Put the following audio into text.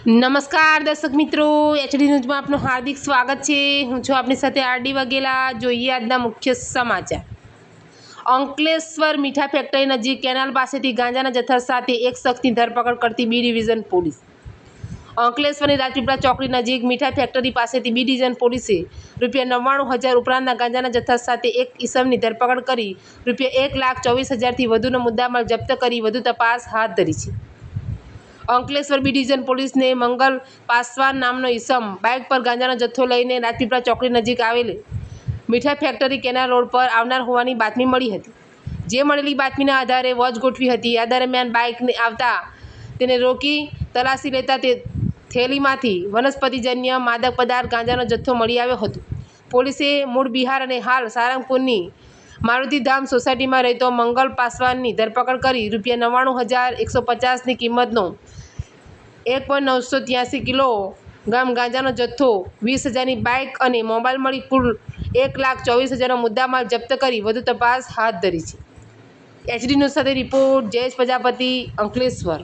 નમસ્કાર દર્શક મિત્રો, એચડી ન્યૂઝમાં આપનું હાર્દિક સ્વાગત છે। હું છું આપની સાથે આરડી વાઘેલા। જોઈએ આજના મુખ્ય સમાચાર। અંકલેશ્વર મીઠા ફેક્ટરી નજીક કેનાલ પાસેથી ગાંજાના જથ્થા સાથે એક શખ્સની ધરપકડ કરતી બી ડિવિઝન પોલીસ। અંકલેશ્વરની રાજપીપળા ચોકડી નજીક મીઠા ફેક્ટરી પાસેથી બી ડિવિઝન પોલીસે ₹99,000 ઉપરાંતના ગાંજાના જથ્થા સાથે એક ઈસમની ધરપકડ કરી ₹1,24,000થી વધુનો મુદ્દામાલ જપ્ત કરી વધુ તપાસ હાથ ધરી છે। અંકલેશ્વર બી ડિવિઝન પોલીસને મંગલ પાસવાન નામનો ઈસમ બાઇક પર ગાંજાનો જથ્થો લઈને રાજપીપળા ચોકડી નજીક આવેલી મીઠા ફેક્ટરી કેનાલ રોડ પર આવનાર હોવાની બાતમી મળી હતી। જે મળેલી બાતમીના આધારે વોચ ગોઠવી હતી। આ દરમિયાન બાઇકને આવતા તેને રોકી તલાશી લેતા તે થેલીમાંથી વનસ્પતિજન્ય માદક પદાર્થ ગાંજાનો જથ્થો મળી આવ્યો હતો। પોલીસે મૂળ બિહાર અને હાલ સારંગપુરની મારુતિધામ સોસાયટીમાં રહેતો મંગલ પાસવાનની ધરપકડ કરી ₹99,150ની કિંમતનો 1.983 કિલોગ્રામ ગાંજાનો જથ્થો, 20,000ની બાઇક અને મોબાઈલ મળી કુલ ₹1,24,000નો મુદ્દામાલ જપ્ત કરી વધુ તપાસ હાથ ધરી છે। એચડી ન્યૂઝ સાથે રિપોર્ટ જયેશ પ્રજાપતિ, અંકલેશ્વર।